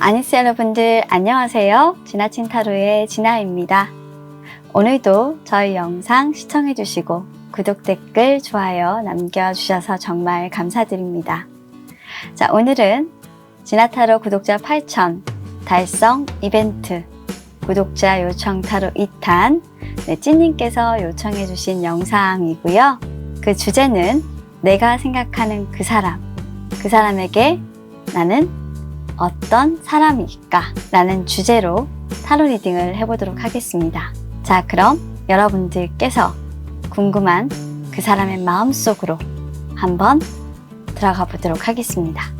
아니스 여러분들 안녕하세요. 지나친 타로의 진아입니다. 오늘도 저희 영상 시청해주시고 구독, 댓글, 좋아요 남겨주셔서 정말 감사드립니다. 자, 오늘은 지나타로 구독자 8,000 달성 이벤트 구독자 요청 타로 2탄 찐님께서 요청해주신 영상이고요. 그 주제는 내가 생각하는 그 사람에게 나는 어떤 사람일까? 라는 주제로 타로 리딩을 해보도록 하겠습니다. 자, 그럼 여러분들께서 궁금한 그 사람의 마음속으로 한번 들어가 보도록 하겠습니다.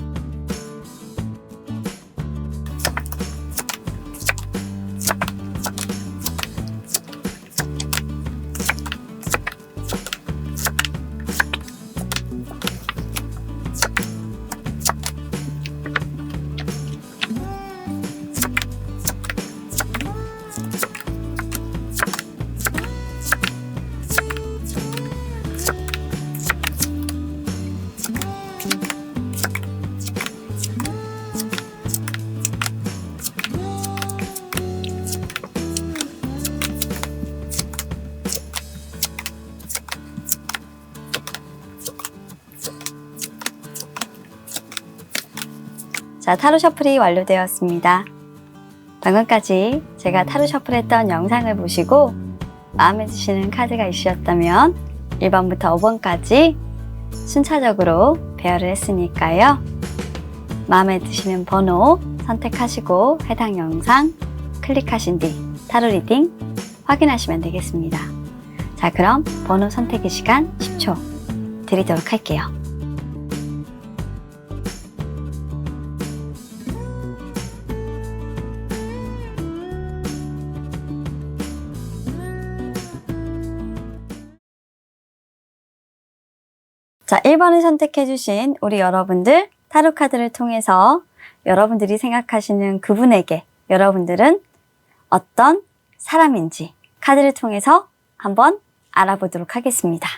자, 타로 셔플이 완료되었습니다. 방금까지 제가 타로 셔플했던 영상을 보시고 마음에 드시는 카드가 있으셨다면 1번부터 5번까지 순차적으로 배열을 했으니까요. 마음에 드시는 번호 선택하시고 해당 영상 클릭하신 뒤 타로 리딩 확인하시면 되겠습니다. 자, 그럼 번호 선택의 시간 10초 드리도록 할게요. 자, 1번을 선택해주신 우리 여러분들 타로 카드를 통해서 여러분들이 생각하시는 그분에게 여러분들은 어떤 사람인지 카드를 통해서 한번 알아보도록 하겠습니다.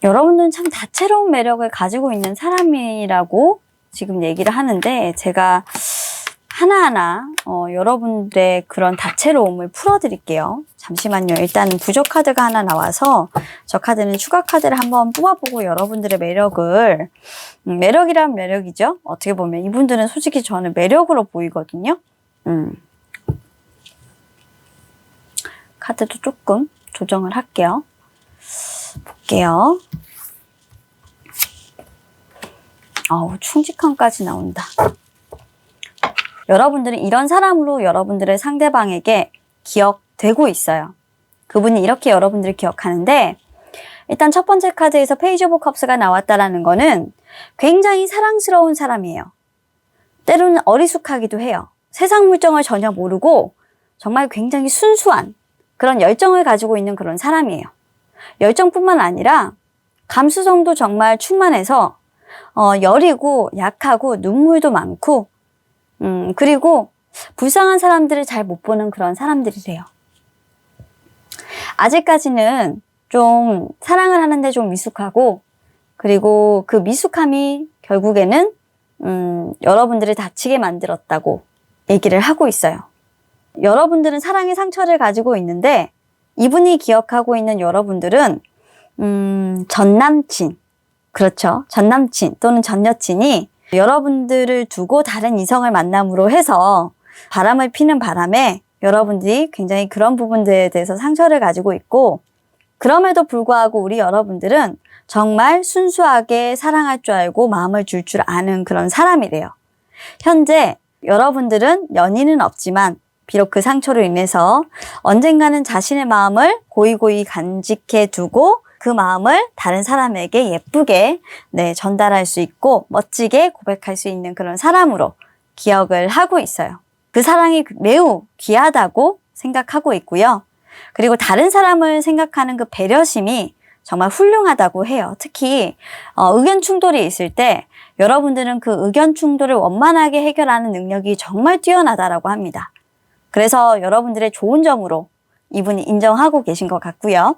여러분들은 참 다채로운 매력을 가지고 있는 사람이라고 지금 얘기를 하는데 제가 하나하나 여러분들의 그런 다채로움을 풀어드릴게요. 잠시만요. 일단 부족 카드가 하나 나와서 저 카드는 추가 카드를 한번 뽑아보고 여러분들의 매력을 매력이란 매력이죠. 어떻게 보면 이분들은 솔직히 저는 매력으로 보이거든요. 카드도 조금 조정을 할게요. 볼게요. 충직함까지 나온다. 여러분들은 이런 사람으로 여러분들의 상대방에게 기억되고 있어요. 그분이 이렇게 여러분들을 기억하는데 일단 첫 번째 카드에서 페이지 오브 컵스가 나왔다라는 거는 굉장히 사랑스러운 사람이에요. 때로는 어리숙하기도 해요. 세상 물정을 전혀 모르고 정말 굉장히 순수한 그런 열정을 가지고 있는 그런 사람이에요. 열정뿐만 아니라 감수성도 정말 충만해서 여리고 약하고 눈물도 많고 그리고 불쌍한 사람들을 잘 못 보는 그런 사람들이래요. 아직까지는 좀 사랑을 하는데 좀 미숙하고 그리고 그 미숙함이 결국에는 여러분들을 다치게 만들었다고 얘기를 하고 있어요. 여러분들은 사랑의 상처를 가지고 있는데 이분이 기억하고 있는 여러분들은 전남친, 그렇죠. 전남친 또는 전여친이 여러분들을 두고 다른 이성을 만남으로 해서 바람을 피는 바람에 여러분들이 굉장히 그런 부분들에 대해서 상처를 가지고 있고 그럼에도 불구하고 우리 여러분들은 정말 순수하게 사랑할 줄 알고 마음을 줄 줄 아는 그런 사람이래요. 현재 여러분들은 연인은 없지만 비록 그 상처로 인해서 언젠가는 자신의 마음을 고이고이 간직해 두고 그 마음을 다른 사람에게 예쁘게 전달할 수 있고 멋지게 고백할 수 있는 그런 사람으로 기억을 하고 있어요. 그 사랑이 매우 귀하다고 생각하고 있고요. 그리고 다른 사람을 생각하는 그 배려심이 정말 훌륭하다고 해요. 특히 의견 충돌이 있을 때 여러분들은 그 의견 충돌을 원만하게 해결하는 능력이 정말 뛰어나다라고 합니다. 그래서 여러분들의 좋은 점으로 이분이 인정하고 계신 것 같고요.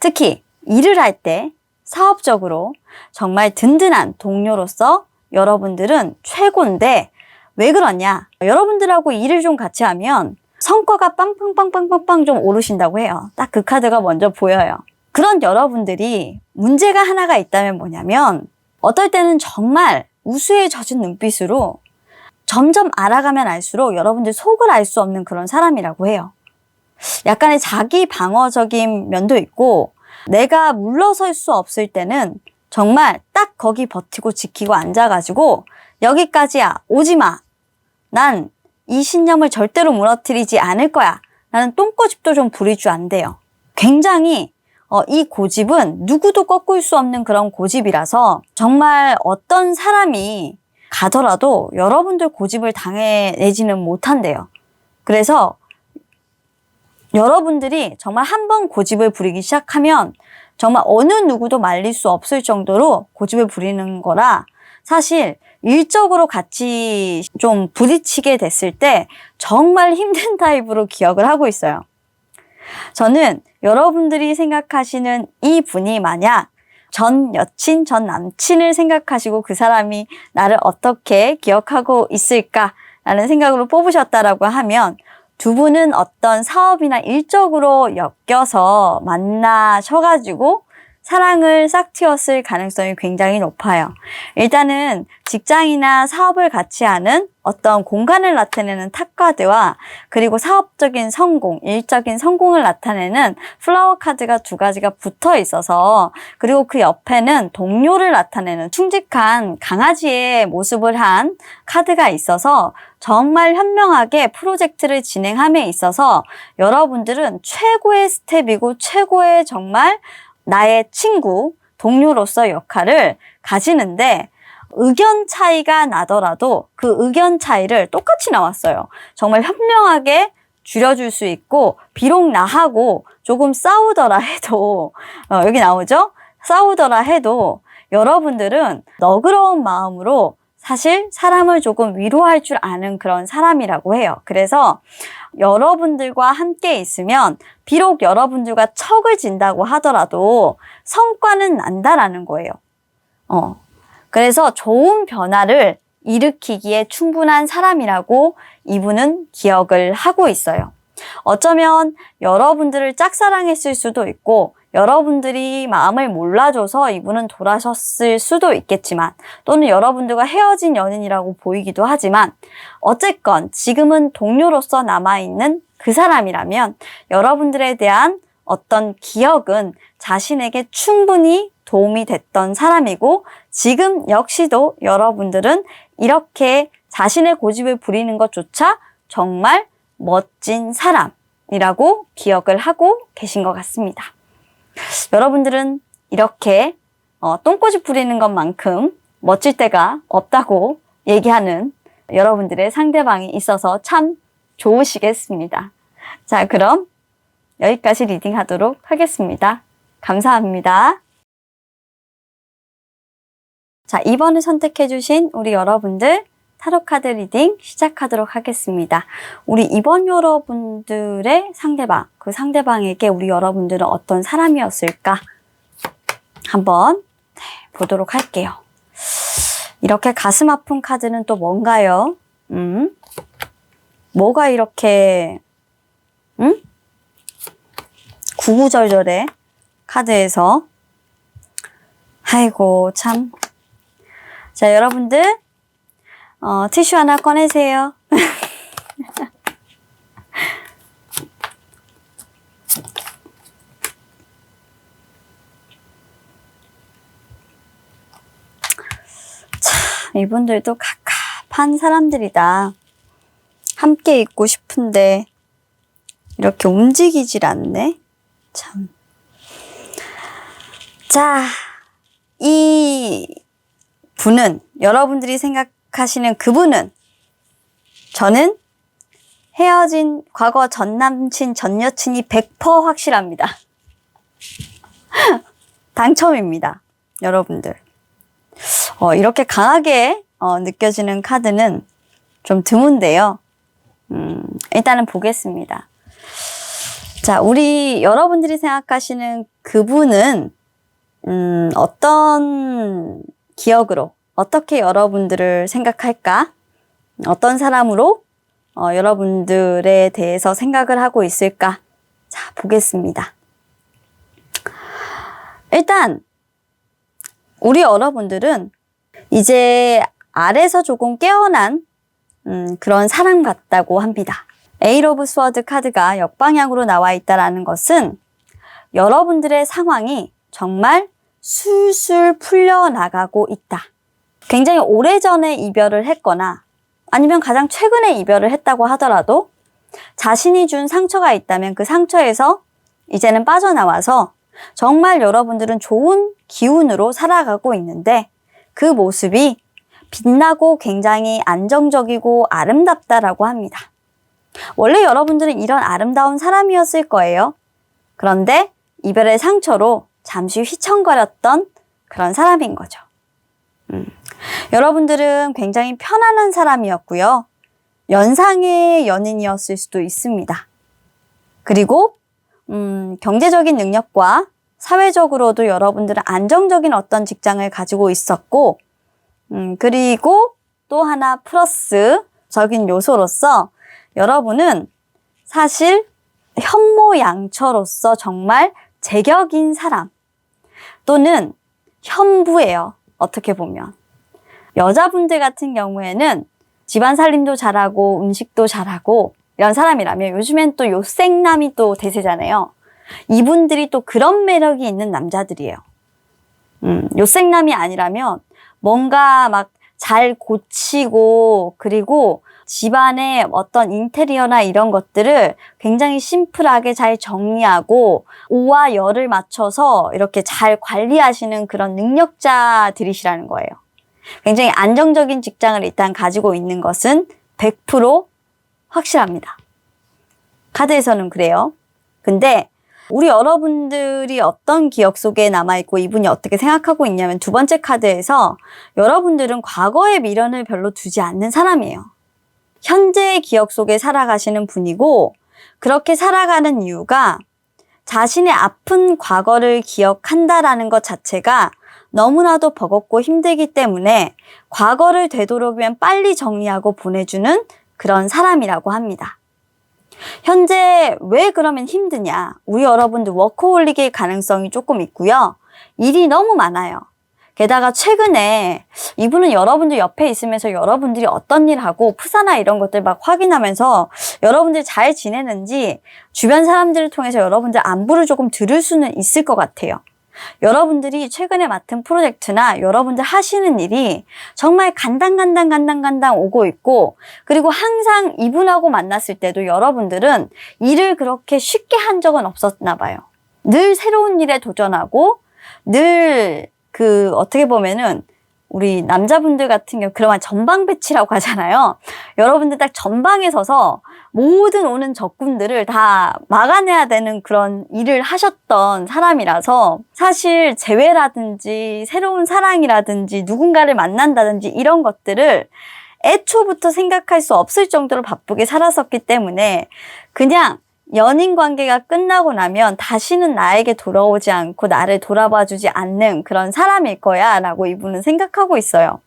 특히 일을 할 때 사업적으로 정말 든든한 동료로서 여러분들은 최고인데 왜 그러냐? 여러분들하고 일을 좀 같이 하면 성과가 빵빵빵빵빵빵 좀 오르신다고 해요. 딱 그 카드가 먼저 보여요. 그런 여러분들이 문제가 하나가 있다면 뭐냐면 어떨 때는 정말 우수에 젖은 눈빛으로 점점 알아가면 알수록 여러분들 속을 알 수 없는 그런 사람이라고 해요. 약간의 자기 방어적인 면도 있고 내가 물러설 수 없을 때는 정말 딱 거기 버티고 지키고 앉아가지고 여기까지야 오지 마. 난 이 신념을 절대로 무너뜨리지 않을 거야. 나는 똥꼬집도 좀 부릴 줄 안대요. 굉장히 이 고집은 누구도 꺾을 수 없는 그런 고집이라서 정말 어떤 사람이 가더라도 여러분들 고집을 당해내지는 못한대요. 그래서 여러분들이 정말 한번 고집을 부리기 시작하면 정말 어느 누구도 말릴 수 없을 정도로 고집을 부리는 거라 사실 일적으로 같이 좀 부딪히게 됐을 때 정말 힘든 타입으로 기억을 하고 있어요. 저는 여러분들이 생각하시는 이 분이 만약 전 여친, 전 남친을 생각하시고 그 사람이 나를 어떻게 기억하고 있을까라는 생각으로 뽑으셨다라고 하면 두 분은 어떤 사업이나 일적으로 엮여서 만나셔가지고 사랑을 싹 틔웠을 가능성이 굉장히 높아요. 일단은 직장이나 사업을 같이 하는 어떤 공간을 나타내는 탑카드와 그리고 사업적인 성공, 일적인 성공을 나타내는 플라워 카드가 두 가지가 붙어 있어서 그리고 그 옆에는 동료를 나타내는 충직한 강아지의 모습을 한 카드가 있어서 정말 현명하게 프로젝트를 진행함에 있어서 여러분들은 최고의 스텝이고 최고의 정말 나의 친구, 동료로서 역할을 가지는데 의견 차이가 나더라도 그 의견 차이를 똑같이 나왔어요. 정말 현명하게 줄여줄 수 있고 비록 나하고 조금 싸우더라 해도 여기 나오죠? 싸우더라 해도 여러분들은 너그러운 마음으로 사실 사람을 조금 위로할 줄 아는 그런 사람이라고 해요. 그래서 여러분들과 함께 있으면 비록 여러분들과 척을 진다고 하더라도 성과는 난다라는 거예요. 그래서 좋은 변화를 일으키기에 충분한 사람이라고 이분은 기억을 하고 있어요. 어쩌면 여러분들을 짝사랑했을 수도 있고 여러분들이 마음을 몰라줘서 이분은 돌아섰을 수도 있겠지만 또는 여러분들과 헤어진 연인이라고 보이기도 하지만 어쨌건 지금은 동료로서 남아있는 그 사람이라면 여러분들에 대한 어떤 기억은 자신에게 충분히 도움이 됐던 사람이고 지금 역시도 여러분들은 이렇게 자신의 고집을 부리는 것조차 정말 멋진 사람이라고 기억을 하고 계신 것 같습니다. 여러분들은 이렇게 똥꼬집 부리는 것만큼 멋질 때가 없다고 얘기하는 여러분들의 상대방이 있어서 참 좋으시겠습니다. 자, 그럼 여기까지 리딩하도록 하겠습니다. 감사합니다. 자, 이번에 선택해주신 우리 여러분들 타로카드 리딩 시작하도록 하겠습니다. 우리 이번 여러분들의 상대방, 그 상대방에게 우리 여러분들은 어떤 사람이었을까? 한번 보도록 할게요. 이렇게 가슴 아픈 카드는 또 뭔가요? 뭐가 이렇게 구구절절해 카드에서. 아이고 참. 자, 여러분들 티슈 하나 꺼내세요. 참, 이분들도 갑갑한 사람들이다. 함께 있고 싶은데 이렇게 움직이질 않네. 참. 자, 이 분은, 여러분들이 생각하시는 그분은, 저는 헤어진 과거 전 남친, 전 여친이 100% 확실합니다. 당첨입니다. 여러분들. 이렇게 강하게 느껴지는 카드는 좀 드문데요. 일단은 보겠습니다. 자, 우리 여러분들이 생각하시는 그분은 어떤 기억으로 어떻게 여러분들을 생각할까? 어떤 사람으로 여러분들에 대해서 생각을 하고 있을까? 자, 보겠습니다. 일단 우리 여러분들은 이제 알에서 조금 깨어난 그런 사람 같다고 합니다. 에잇 오브 스워드 카드가 역방향으로 나와 있다는 것은 여러분들의 상황이 정말 술술 풀려나가고 있다. 굉장히 오래전에 이별을 했거나 아니면 가장 최근에 이별을 했다고 하더라도 자신이 준 상처가 있다면 그 상처에서 이제는 빠져나와서 정말 여러분들은 좋은 기운으로 살아가고 있는데 그 모습이 빛나고 굉장히 안정적이고 아름답다라고 합니다. 원래 여러분들은 이런 아름다운 사람이었을 거예요. 그런데 이별의 상처로 잠시 휘청거렸던 그런 사람인 거죠. 여러분들은 굉장히 편안한 사람이었고요. 연상의 연인이었을 수도 있습니다. 그리고 경제적인 능력과 사회적으로도 여러분들은 안정적인 어떤 직장을 가지고 있었고 그리고 또 하나 플러스적인 요소로서 여러분은 사실 현모양처로서 정말 제격인 사람 또는 현부예요. 어떻게 보면. 여자분들 같은 경우에는 집안 살림도 잘하고 음식도 잘하고 이런 사람이라면 요즘엔 또 요생남이 또 대세잖아요. 이분들이 또 그런 매력이 있는 남자들이에요. 요생남이 아니라면 뭔가 막 잘 고치고 그리고 집안의 어떤 인테리어나 이런 것들을 굉장히 심플하게 잘 정리하고 오와 열을 맞춰서 이렇게 잘 관리하시는 그런 능력자들이시라는 거예요. 굉장히 안정적인 직장을 일단 가지고 있는 것은 100% 확실합니다. 카드에서는 그래요. 근데 우리 여러분들이 어떤 기억 속에 남아있고 이분이 어떻게 생각하고 있냐면 두 번째 카드에서 여러분들은 과거의 미련을 별로 두지 않는 사람이에요. 현재의 기억 속에 살아가시는 분이고 그렇게 살아가는 이유가 자신의 아픈 과거를 기억한다라는 것 자체가 너무나도 버겁고 힘들기 때문에 과거를 되도록이면 빨리 정리하고 보내주는 그런 사람이라고 합니다. 현재 왜 그러면 힘드냐? 우리 여러분들 워커홀릭일 가능성이 조금 있고요. 일이 너무 많아요. 게다가 최근에 이분은 여러분들 옆에 있으면서 여러분들이 어떤 일 하고 프사나 이런 것들 막 확인하면서 여러분들 잘 지내는지 주변 사람들을 통해서 여러분들 안부를 조금 들을 수는 있을 것 같아요. 여러분들이 최근에 맡은 프로젝트나 여러분들 하시는 일이 정말 간당 오고 있고 그리고 항상 이분하고 만났을 때도 여러분들은 일을 그렇게 쉽게 한 적은 없었나 봐요. 늘 새로운 일에 도전하고 늘 어떻게 보면은 우리 남자분들 같은 경우 그러면 전방 배치라고 하잖아요. 여러분들 딱 전방에 서서 모든 오는 적군들을 다 막아내야 되는 그런 일을 하셨던 사람이라서 사실 재회라든지 새로운 사랑이라든지 누군가를 만난다든지 이런 것들을 애초부터 생각할 수 없을 정도로 바쁘게 살았었기 때문에 그냥 연인 관계가 끝나고 나면 다시는 나에게 돌아오지 않고 나를 돌아봐주지 않는 그런 사람일 거야 라고 이분은 생각하고 있어요.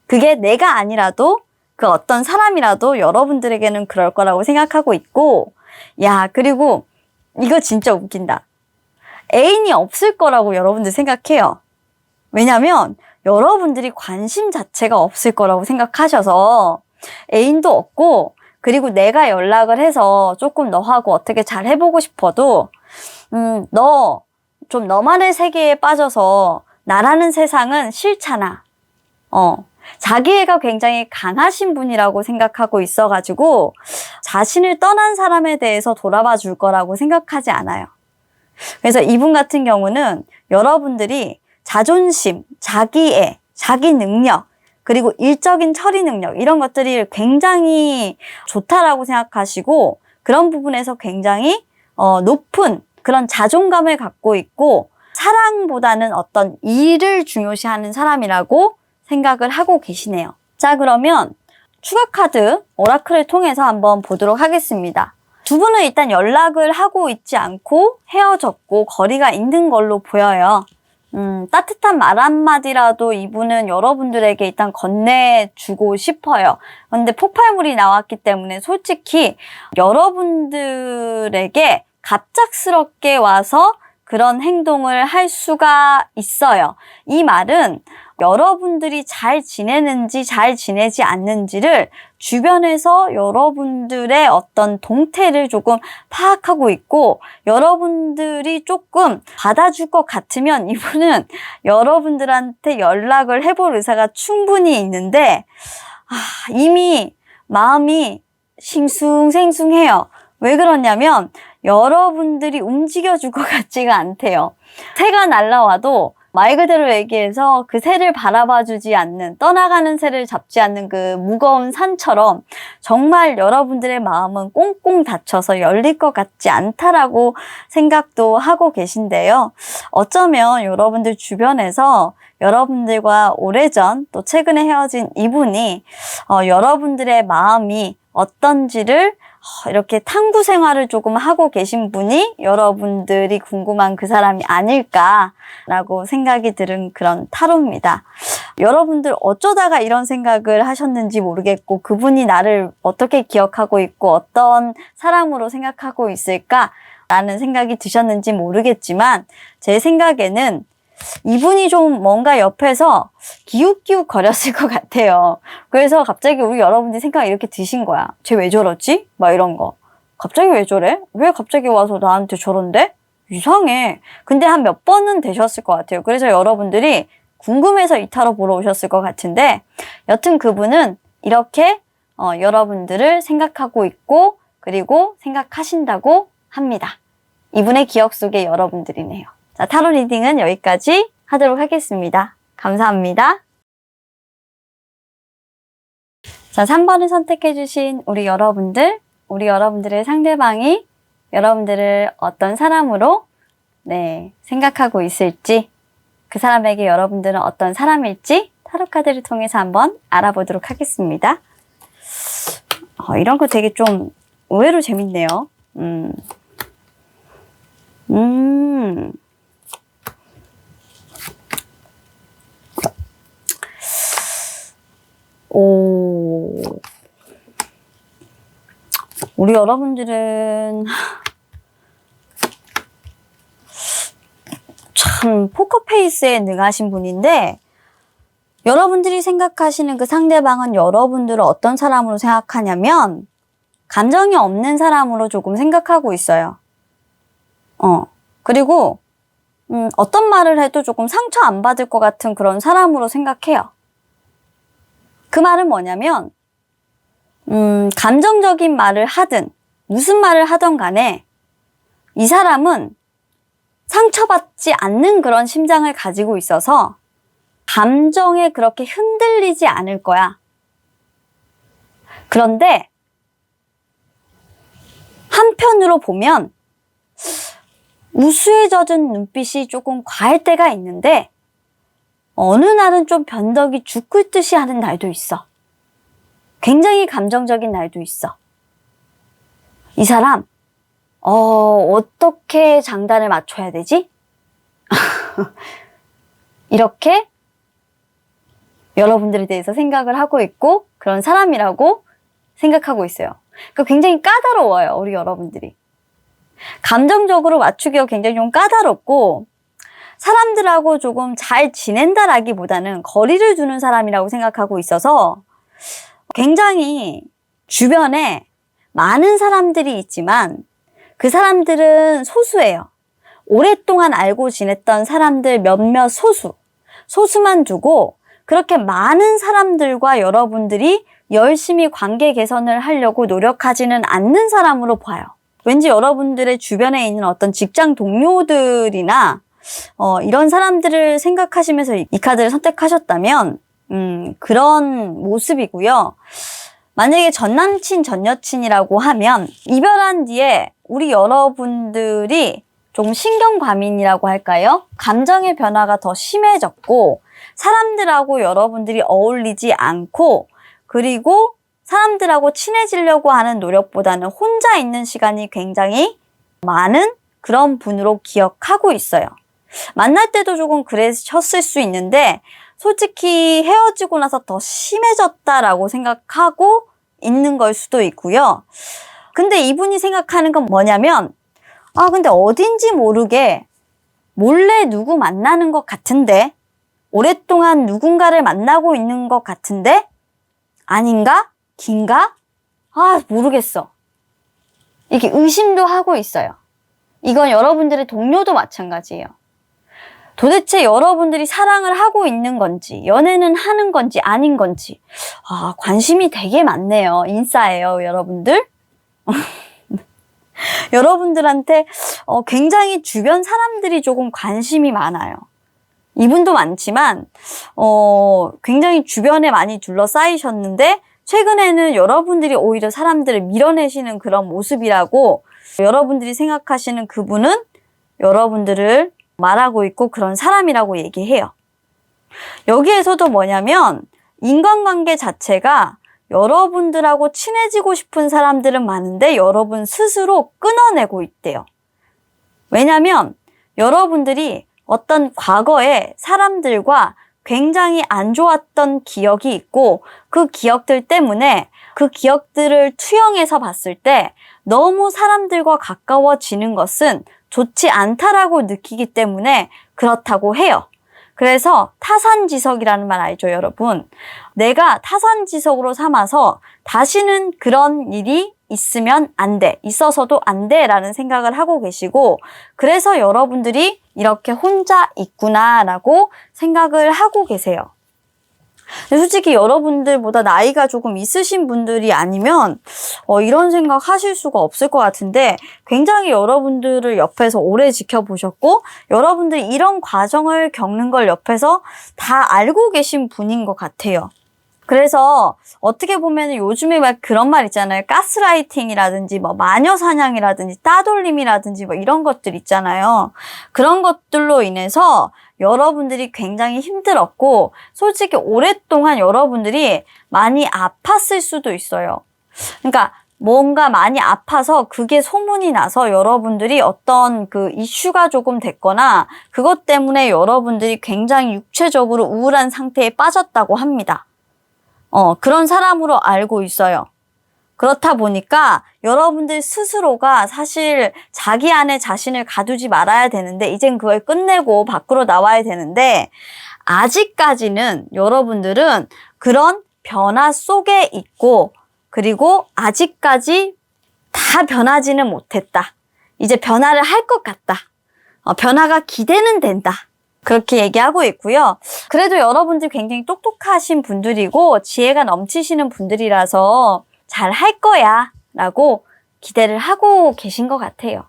그게 내가 아니라도 그 어떤 사람이라도 여러분들에게는 그럴 거라고 생각하고 있고 그리고 이거 진짜 웃긴다. 애인이 없을 거라고 여러분들 생각해요. 왜냐면 여러분들이 관심 자체가 없을 거라고 생각하셔서 애인도 없고 그리고 내가 연락을 해서 조금 너하고 어떻게 잘 해보고 싶어도 너 좀 너만의 세계에 빠져서 나라는 세상은 싫잖아. 자기애가 굉장히 강하신 분이라고 생각하고 있어가지고 자신을 떠난 사람에 대해서 돌아봐 줄 거라고 생각하지 않아요. 그래서 이분 같은 경우는 여러분들이 자존심, 자기애, 자기 능력 그리고 일적인 처리 능력 이런 것들이 굉장히 좋다라고 생각하시고 그런 부분에서 굉장히 높은 그런 자존감을 갖고 있고 사랑보다는 어떤 일을 중요시하는 사람이라고 생각을 하고 계시네요. 자, 그러면 추가 카드 오라클을 통해서 한번 보도록 하겠습니다. 두 분은 일단 연락을 하고 있지 않고 헤어졌고 거리가 있는 걸로 보여요. 따뜻한 말 한마디라도 이분은 여러분들에게 일단 건네주고 싶어요. 근데 폭발물이 나왔기 때문에 솔직히 여러분들에게 갑작스럽게 와서 그런 행동을 할 수가 있어요. 이 말은 여러분들이 잘 지내는지 잘 지내지 않는지를 주변에서 여러분들의 어떤 동태를 조금 파악하고 있고, 여러분들이 조금 받아줄 것 같으면 이분은 여러분들한테 연락을 해볼 의사가 충분히 있는데, 이미 마음이 싱숭생숭해요. 왜 그러냐면 여러분들이 움직여줄 것 같지가 않대요. 새가 날라와도 말 그대로 얘기해서 그 새를 바라봐주지 않는, 떠나가는 새를 잡지 않는 그 무거운 산처럼 정말 여러분들의 마음은 꽁꽁 닫혀서 열릴 것 같지 않다라고 생각도 하고 계신데요. 어쩌면 여러분들 주변에서 여러분들과 오래전 또 최근에 헤어진 이분이 여러분들의 마음이 어떤지를 이렇게 탐구 생활을 조금 하고 계신 분이 여러분들이 궁금한 그 사람이 아닐까라고 생각이 드는 그런 타로입니다. 여러분들 어쩌다가 이런 생각을 하셨는지 모르겠고, 그분이 나를 어떻게 기억하고 있고 어떤 사람으로 생각하고 있을까라는 생각이 드셨는지 모르겠지만, 제 생각에는 이분이 좀 뭔가 옆에서 기웃기웃 거렸을 것 같아요. 그래서 갑자기 우리 여러분들이 생각이 이렇게 드신 거야. 쟤 왜 저러지? 막 이런 거. 갑자기 왜 저래? 왜 갑자기 와서 나한테 저런데? 이상해. 근데 한 몇 번은 되셨을 것 같아요. 그래서 여러분들이 궁금해서 이 타로 보러 오셨을 것 같은데, 여튼 그분은 이렇게 여러분들을 생각하고 있고, 그리고 생각하신다고 합니다. 이분의 기억 속의 여러분들이네요. 자, 타로 리딩은 여기까지 하도록 하겠습니다. 감사합니다. 자, 3번을 선택해주신 우리 여러분들의 상대방이 여러분들을 어떤 사람으로 생각하고 있을지, 그 사람에게 여러분들은 어떤 사람일지 타로 카드를 통해서 한번 알아보도록 하겠습니다. 이런 거 되게 좀 의외로 재밌네요. 우리 여러분들은 참 포커페이스에 능하신 분인데, 여러분들이 생각하시는 그 상대방은 여러분들을 어떤 사람으로 생각하냐면 감정이 없는 사람으로 조금 생각하고 있어요. 그리고 어떤 말을 해도 조금 상처 안 받을 것 같은 그런 사람으로 생각해요. 그 말은 뭐냐면 감정적인 말을 하든 무슨 말을 하든 간에 이 사람은 상처받지 않는 그런 심장을 가지고 있어서 감정에 그렇게 흔들리지 않을 거야. 그런데 한편으로 보면 우수에 젖은 눈빛이 조금 과할 때가 있는데, 어느 날은 좀 변덕이 죽을 듯이 하는 날도 있어. 굉장히 감정적인 날도 있어. 이 사람 어떻게 장단을 맞춰야 되지? 이렇게 여러분들에 대해서 생각을 하고 있고 그런 사람이라고 생각하고 있어요. 그러니까 굉장히 까다로워요, 우리 여러분들이. 감정적으로 맞추기가 굉장히 좀 까다롭고, 사람들하고 조금 잘 지낸다라기보다는 거리를 두는 사람이라고 생각하고 있어서 굉장히 주변에 많은 사람들이 있지만 그 사람들은 소수예요. 오랫동안 알고 지냈던 사람들 몇몇 소수만 두고 그렇게 많은 사람들과 여러분들이 열심히 관계 개선을 하려고 노력하지는 않는 사람으로 봐요. 왠지 여러분들의 주변에 있는 어떤 직장 동료들이나 이런 사람들을 생각하시면서 이 카드를 선택하셨다면 그런 모습이고요. 만약에 전남친, 전여친이라고 하면 이별한 뒤에 우리 여러분들이 좀 신경과민이라고 할까요? 감정의 변화가 더 심해졌고 사람들하고 여러분들이 어울리지 않고 그리고 사람들하고 친해지려고 하는 노력보다는 혼자 있는 시간이 굉장히 많은 그런 분으로 기억하고 있어요. 만날 때도 조금 그러셨을 수 있는데 솔직히 헤어지고 나서 더 심해졌다라고 생각하고 있는 걸 수도 있고요. 근데 이분이 생각하는 건 뭐냐면 근데 어딘지 모르게 몰래 누구 만나는 것 같은데 오랫동안 누군가를 만나고 있는 것 같은데 아닌가? 긴가? 모르겠어. 이렇게 의심도 하고 있어요. 이건 여러분들의 동료도 마찬가지예요. 도대체 여러분들이 사랑을 하고 있는 건지, 연애는 하는 건지, 아닌 건지. 관심이 되게 많네요. 인싸예요, 여러분들. 여러분들한테 굉장히 주변 사람들이 조금 관심이 많아요. 이분도 많지만, 굉장히 주변에 많이 둘러싸이셨는데, 최근에는 여러분들이 오히려 사람들을 밀어내시는 그런 모습이라고 여러분들이 생각하시는 그분은 여러분들을 말하고 있고 그런 사람이라고 얘기해요. 여기에서도 뭐냐면 인간관계 자체가 여러분들하고 친해지고 싶은 사람들은 많은데 여러분 스스로 끊어내고 있대요. 왜냐면 여러분들이 어떤 과거에 사람들과 굉장히 안 좋았던 기억이 있고 그 기억들 때문에 그 기억들을 투영해서 봤을 때 너무 사람들과 가까워지는 것은 좋지 않다라고 느끼기 때문에 그렇다고 해요. 그래서 타산지석이라는 말 알죠, 여러분? 내가 타산지석으로 삼아서 다시는 그런 일이 있으면 안 돼, 있어서도 안 돼 라는 생각을 하고 계시고 그래서 여러분들이 이렇게 혼자 있구나라고 생각을 하고 계세요. 근데 솔직히 여러분들보다 나이가 조금 있으신 분들이 아니면 이런 생각 하실 수가 없을 것 같은데 굉장히 여러분들을 옆에서 오래 지켜보셨고 여러분들이 이런 과정을 겪는 걸 옆에서 다 알고 계신 분인 것 같아요. 그래서 어떻게 보면 요즘에 막 그런 말 있잖아요. 가스라이팅이라든지 마녀사냥이라든지 따돌림이라든지 이런 것들 있잖아요. 그런 것들로 인해서 여러분들이 굉장히 힘들었고 솔직히 오랫동안 여러분들이 많이 아팠을 수도 있어요. 그러니까 뭔가 많이 아파서 그게 소문이 나서 여러분들이 어떤 그 이슈가 조금 됐거나 그것 때문에 여러분들이 굉장히 육체적으로 우울한 상태에 빠졌다고 합니다. 그런 사람으로 알고 있어요. 그렇다 보니까 여러분들 스스로가 사실 자기 안에 자신을 가두지 말아야 되는데 이젠 그걸 끝내고 밖으로 나와야 되는데 아직까지는 여러분들은 그런 변화 속에 있고 그리고 아직까지 다 변하지는 못했다. 이제 변화를 할 것 같다. 변화가 기대는 된다. 그렇게 얘기하고 있고요. 그래도 여러분들 굉장히 똑똑하신 분들이고 지혜가 넘치시는 분들이라서 잘 할 거야 라고 기대를 하고 계신 것 같아요.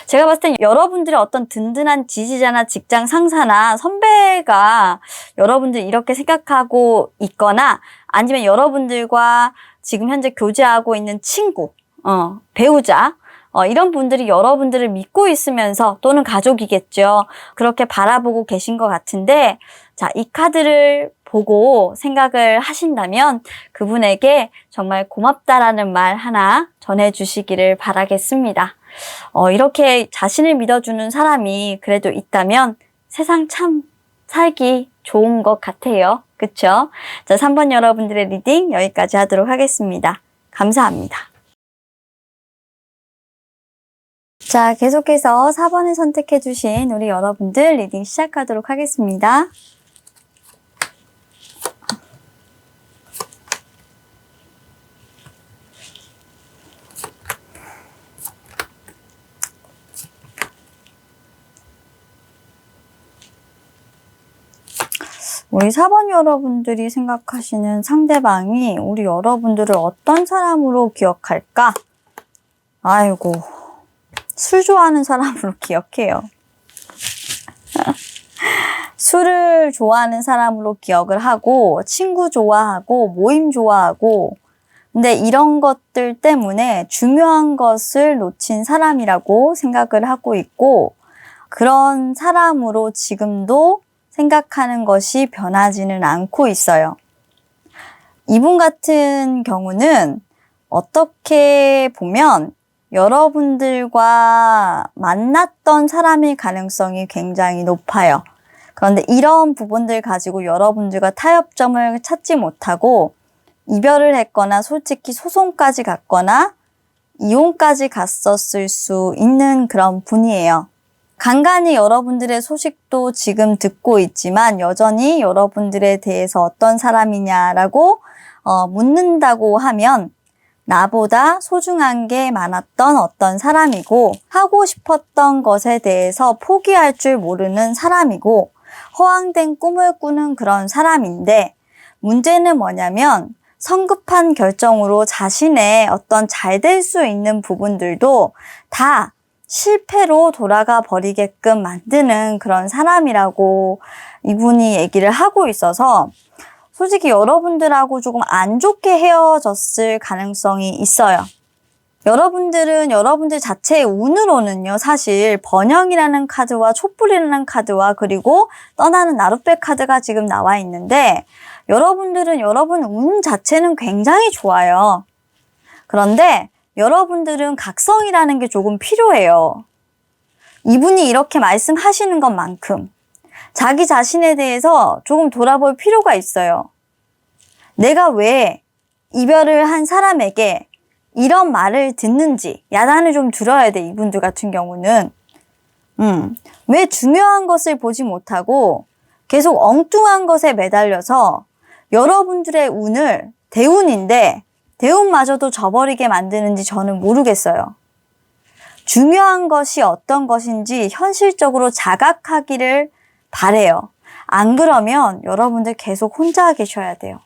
제가 봤을 땐 여러분들의 어떤 든든한 지지자나 직장 상사나 선배가 여러분들 이렇게 생각하고 있거나 아니면 여러분들과 지금 현재 교제하고 있는 친구, 배우자 이런 분들이 여러분들을 믿고 있으면서 또는 가족이겠죠. 그렇게 바라보고 계신 것 같은데 자, 이 카드를 보고 생각을 하신다면 그분에게 정말 고맙다라는 말 하나 전해주시기를 바라겠습니다. 이렇게 자신을 믿어주는 사람이 그래도 있다면 세상 참 살기 좋은 것 같아요. 그쵸? 자, 3번 여러분들의 리딩 여기까지 하도록 하겠습니다. 감사합니다. 자, 계속해서 4번을 선택해주신 우리 여러분들 리딩 시작하도록 하겠습니다. 우리 4번 여러분들이 생각하시는 상대방이 우리 여러분들을 어떤 사람으로 기억할까? 아이고, 술 좋아하는 사람으로 기억해요. 술을 좋아하는 사람으로 기억을 하고 친구 좋아하고 모임 좋아하고 근데 이런 것들 때문에 중요한 것을 놓친 사람이라고 생각을 하고 있고 그런 사람으로 지금도 생각하는 것이 변하지는 않고 있어요. 이분 같은 경우는 어떻게 보면 여러분들과 만났던 사람일 가능성이 굉장히 높아요. 그런데 이런 부분들 가지고 여러분들과 타협점을 찾지 못하고 이별을 했거나 솔직히 소송까지 갔거나 이혼까지 갔었을 수 있는 그런 분이에요. 간간히 여러분들의 소식도 지금 듣고 있지만 여전히 여러분들에 대해서 어떤 사람이냐라고 묻는다고 하면 나보다 소중한 게 많았던 어떤 사람이고 하고 싶었던 것에 대해서 포기할 줄 모르는 사람이고 허황된 꿈을 꾸는 그런 사람인데 문제는 뭐냐면 성급한 결정으로 자신의 어떤 잘 될 수 있는 부분들도 다 실패로 돌아가 버리게끔 만드는 그런 사람이라고 이분이 얘기를 하고 있어서 솔직히 여러분들하고 조금 안 좋게 헤어졌을 가능성이 있어요. 여러분들은 여러분들 자체의 운으로는요, 사실 번영이라는 카드와 촛불이라는 카드와 그리고 떠나는 나룻배 카드가 지금 나와 있는데 여러분들은 여러분 운 자체는 굉장히 좋아요. 그런데 여러분들은 각성이라는 게 조금 필요해요. 이분이 이렇게 말씀하시는 것만큼 자기 자신에 대해서 조금 돌아볼 필요가 있어요. 내가 왜 이별을 한 사람에게 이런 말을 듣는지 야단을 좀 들어야 돼, 이분들 같은 경우는. 왜 중요한 것을 보지 못하고 계속 엉뚱한 것에 매달려서 여러분들의 운을 대운인데 대운마저도 저버리게 만드는지 저는 모르겠어요. 중요한 것이 어떤 것인지 현실적으로 자각하기를 바래요. 안 그러면 여러분들 계속 혼자 계셔야 돼요.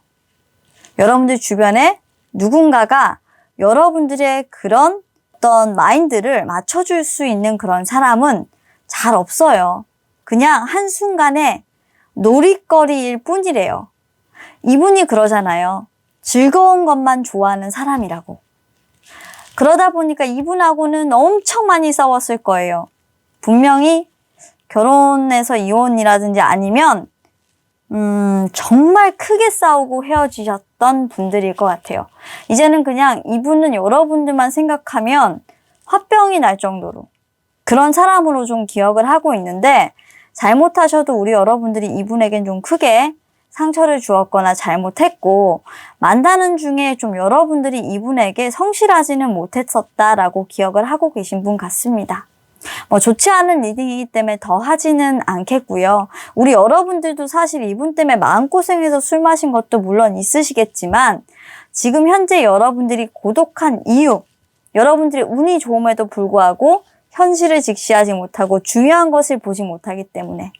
여러분들 주변에 누군가가 여러분들의 그런 어떤 마인드를 맞춰줄 수 있는 그런 사람은 잘 없어요. 그냥 한순간에 놀이거리일 뿐이래요. 이분이 그러잖아요. 즐거운 것만 좋아하는 사람이라고. 그러다 보니까 이분하고는 엄청 많이 싸웠을 거예요. 분명히 결혼해서 이혼이라든지 아니면 정말 크게 싸우고 헤어지셨던 분들일 것 같아요. 이제는 그냥 이분은 여러분들만 생각하면 화병이 날 정도로 그런 사람으로 좀 기억을 하고 있는데 잘못하셔도 우리 여러분들이 이분에겐 좀 크게 상처를 주었거나 잘못했고 만나는 중에 좀 여러분들이 이분에게 성실하지는 못했었다라고 기억을 하고 계신 분 같습니다. 좋지 않은 리딩이기 때문에 더 하지는 않겠고요. 우리 여러분들도 사실 이분 때문에 마음고생해서 술 마신 것도 물론 있으시겠지만 지금 현재 여러분들이 고독한 이유, 여러분들의 운이 좋음에도 불구하고 현실을 직시하지 못하고 중요한 것을 보지 못하기 때문에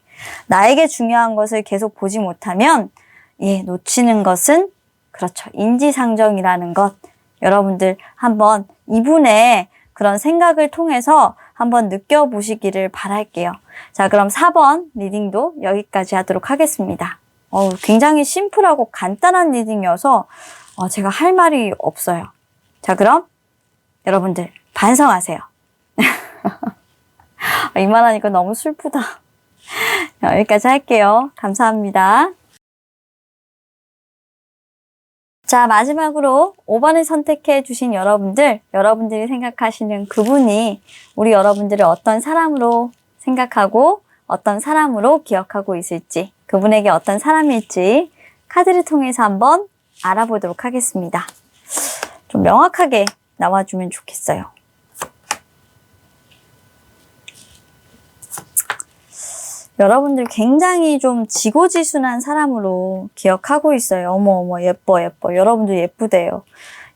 나에게 중요한 것을 계속 보지 못하면 놓치는 것은 그렇죠. 인지상정이라는 것 여러분들 한번 이분의 그런 생각을 통해서 한번 느껴보시기를 바랄게요. 자, 그럼 4번 리딩도 여기까지 하도록 하겠습니다. 굉장히 심플하고 간단한 리딩이어서 제가 할 말이 없어요. 자, 그럼 여러분들 반성하세요. 이 말 하니까 너무 슬프다. 여기까지 할게요. 감사합니다. 자, 마지막으로 5번을 선택해 주신 여러분들이 생각하시는 그분이 우리 여러분들을 어떤 사람으로 생각하고 어떤 사람으로 기억하고 있을지, 그분에게 어떤 사람일지 카드를 통해서 한번 알아보도록 하겠습니다. 좀 명확하게 나와주면 좋겠어요. 여러분들 굉장히 좀 지고지순한 사람으로 기억하고 있어요. 어머 예뻐. 여러분들 예쁘대요.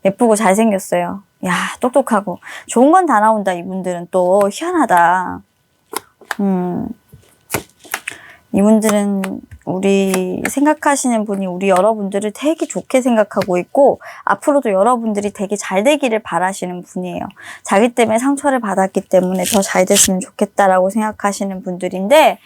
예쁘고 잘생겼어요. 야, 똑똑하고 좋은 건 다 나온다. 이분들은 또 희한하다. 이분들은 우리 생각하시는 분이 우리 여러분들을 되게 좋게 생각하고 있고 앞으로도 여러분들이 되게 잘 되기를 바라시는 분이에요. 자기 때문에 상처를 받았기 때문에 더 잘 됐으면 좋겠다라고 생각하시는 분들인데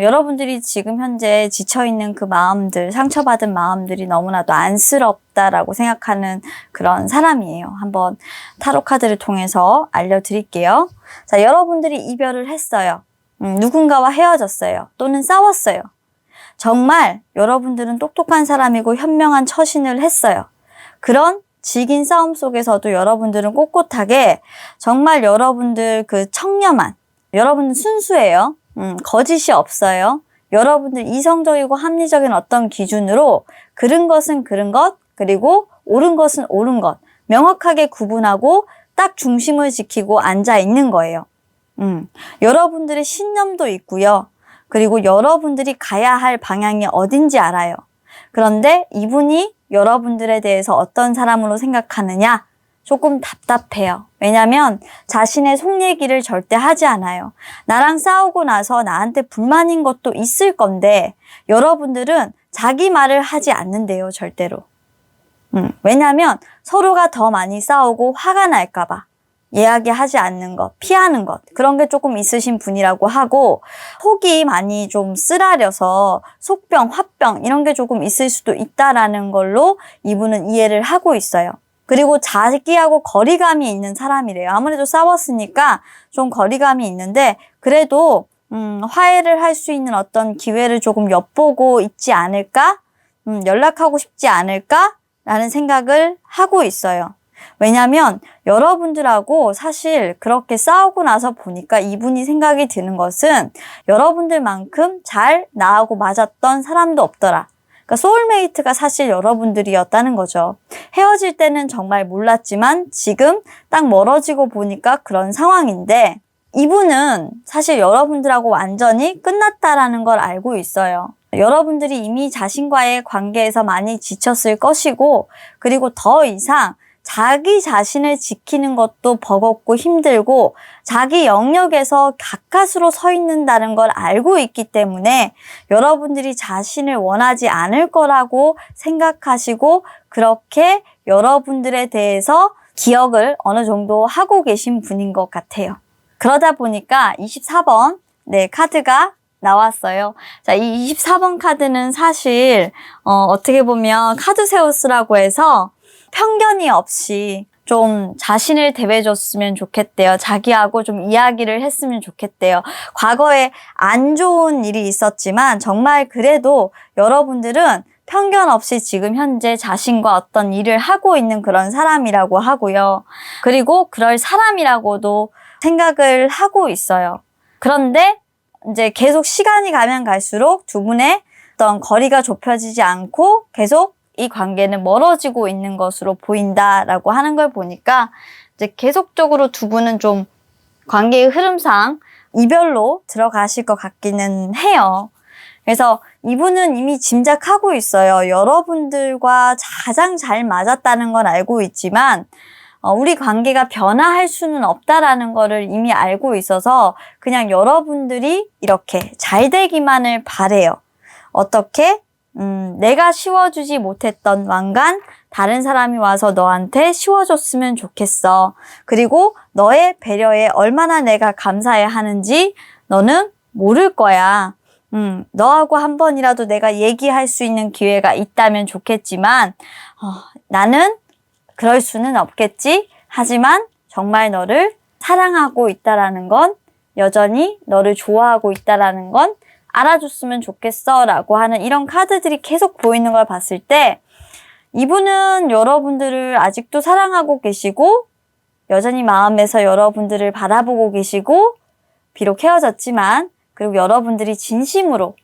여러분들이 지금 현재 지쳐있는 그 마음들, 상처받은 마음들이 너무나도 안쓰럽다라고 생각하는 그런 사람이에요. 한번 타로 카드를 통해서 알려드릴게요. 자, 여러분들이 이별을 했어요. 누군가와 헤어졌어요. 또는 싸웠어요. 정말 여러분들은 똑똑한 사람이고 현명한 처신을 했어요. 그런 질긴 싸움 속에서도 여러분들은 꼿꼿하게 정말 여러분들 그 청렴한, 여러분은 순수해요. 거짓이 없어요. 여러분들 이성적이고 합리적인 어떤 기준으로 그른 것은 그른 것, 그리고 옳은 것은 옳은 것, 명확하게 구분하고 딱 중심을 지키고 앉아 있는 거예요. 여러분들의 신념도 있고요. 그리고 여러분들이 가야 할 방향이 어딘지 알아요. 그런데 이분이 여러분들에 대해서 어떤 사람으로 생각하느냐? 조금 답답해요. 왜냐면 자신의 속 얘기를 절대 하지 않아요. 나랑 싸우고 나서 나한테 불만인 것도 있을 건데 여러분들은 자기 말을 하지 않는데요, 절대로. 왜냐면 서로가 더 많이 싸우고 화가 날까 봐. 이야기하지 않는 것, 피하는 것, 그런 게 조금 있으신 분이라고 하고, 속이 많이 좀 쓰라려서 속병, 화병 이런 게 조금 있을 수도 있다라는 걸로 이분은 이해를 하고 있어요. 그리고 자기하고 거리감이 있는 사람이래요. 아무래도 싸웠으니까 좀 거리감이 있는데 그래도 화해를 할 수 있는 어떤 기회를 조금 엿보고 있지 않을까? 연락하고 싶지 않을까? 라는 생각을 하고 있어요. 왜냐면 여러분들하고 사실 그렇게 싸우고 나서 보니까 이분이 생각이 드는 것은 여러분들만큼 잘 나하고 맞았던 사람도 없더라. 그러니까 소울메이트가 사실 여러분들이었다는 거죠. 헤어질 때는 정말 몰랐지만 지금 딱 멀어지고 보니까 그런 상황인데 이분은 사실 여러분들하고 완전히 끝났다라는 걸 알고 있어요. 여러분들이 이미 자신과의 관계에서 많이 지쳤을 것이고 그리고 더 이상 자기 자신을 지키는 것도 버겁고 힘들고 자기 영역에서 가까스로 서 있는다는 걸 알고 있기 때문에 여러분들이 자신을 원하지 않을 거라고 생각하시고 그렇게 여러분들에 대해서 기억을 어느 정도 하고 계신 분인 것 같아요. 그러다 보니까 24번 카드가 나왔어요. 자, 이 24번 카드는 사실 어떻게 보면 카드세우스라고 해서 편견이 없이 좀 자신을 대해줬으면 좋겠대요. 자기하고 좀 이야기를 했으면 좋겠대요. 과거에 안 좋은 일이 있었지만 정말 그래도 여러분들은 편견 없이 지금 현재 자신과 어떤 일을 하고 있는 그런 사람이라고 하고요. 그리고 그럴 사람이라고도 생각을 하고 있어요. 그런데 이제 계속 시간이 가면 갈수록 두 분의 어떤 거리가 좁혀지지 않고 계속 이 관계는 멀어지고 있는 것으로 보인다라고 하는 걸 보니까 이제 계속적으로 두 분은 좀 관계의 흐름상 이별로 들어가실 것 같기는 해요. 그래서 이분은 이미 짐작하고 있어요. 여러분들과 가장 잘 맞았다는 건 알고 있지만 우리 관계가 변화할 수는 없다라는 거를 이미 알고 있어서 그냥 여러분들이 이렇게 잘 되기만을 바래요. 어떻게? 내가 씌워주지 못했던 왕관 다른 사람이 와서 너한테 씌워줬으면 좋겠어. 그리고 너의 배려에 얼마나 내가 감사해야 하는지 너는 모를 거야. 너하고 한 번이라도 내가 얘기할 수 있는 기회가 있다면 좋겠지만 나는 그럴 수는 없겠지. 하지만 정말 너를 사랑하고 있다라는 건 여전히 너를 좋아하고 있다라는 건 알아줬으면 좋겠어 라고 하는 이런 카드들이 계속 보이는 걸 봤을 때 이분은 여러분들을 아직도 사랑하고 계시고 여전히 마음에서 여러분들을 바라보고 계시고 비록 헤어졌지만 그리고 여러분들이 진심으로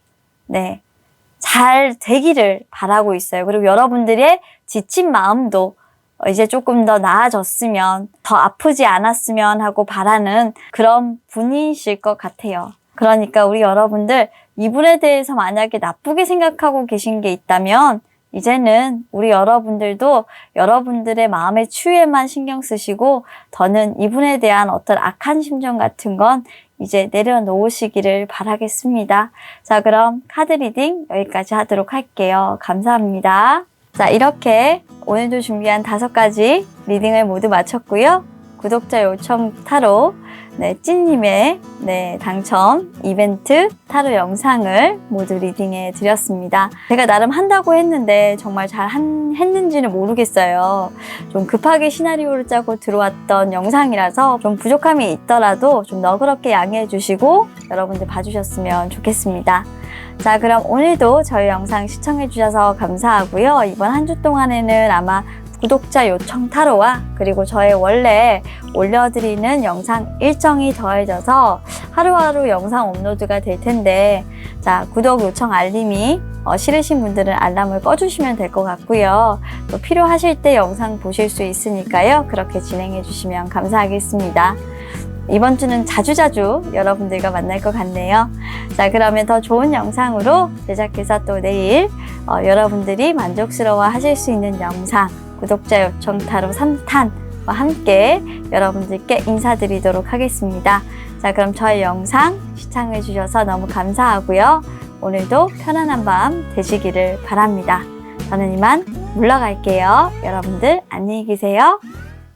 잘 되기를 바라고 있어요. 그리고 여러분들의 지친 마음도 이제 조금 더 나아졌으면 더 아프지 않았으면 하고 바라는 그런 분이실 것 같아요. 그러니까 우리 여러분들 이분에 대해서 만약에 나쁘게 생각하고 계신 게 있다면 이제는 우리 여러분들도 여러분들의 마음의 치유에만 신경 쓰시고 더는 이분에 대한 어떤 악한 심정 같은 건 이제 내려놓으시기를 바라겠습니다. 자, 그럼 카드 리딩 여기까지 하도록 할게요. 감사합니다. 자, 이렇게 오늘도 준비한 5가지 리딩을 모두 마쳤고요. 구독자 요청 타로 찐님의 당첨 이벤트 타로 영상을 모두 리딩해 드렸습니다. 제가 나름 한다고 했는데 정말 잘 했는지는 모르겠어요. 좀 급하게 시나리오를 짜고 들어왔던 영상이라서 좀 부족함이 있더라도 좀 너그럽게 양해해 주시고 여러분들 봐주셨으면 좋겠습니다. 자, 그럼 오늘도 저희 영상 시청해 주셔서 감사하고요. 이번 한 주 동안에는 아마 구독자 요청 타로와 그리고 저의 원래 올려드리는 영상 일정이 더해져서 하루하루 영상 업로드가 될 텐데, 자, 구독 요청 알림이 싫으신 분들은 알람을 꺼주시면 될 것 같고요. 또 필요하실 때 영상 보실 수 있으니까요. 그렇게 진행해 주시면 감사하겠습니다. 이번 주는 자주자주 여러분들과 만날 것 같네요. 자, 그러면 더 좋은 영상으로 제작해서 또 내일 여러분들이 만족스러워 하실 수 있는 영상, 구독자 요청 타로 3탄과 함께 여러분들께 인사드리도록 하겠습니다. 자, 그럼 저의 영상 시청해 주셔서 너무 감사하고요. 오늘도 편안한 밤 되시기를 바랍니다. 저는 이만 물러갈게요. 여러분들 안녕히 계세요.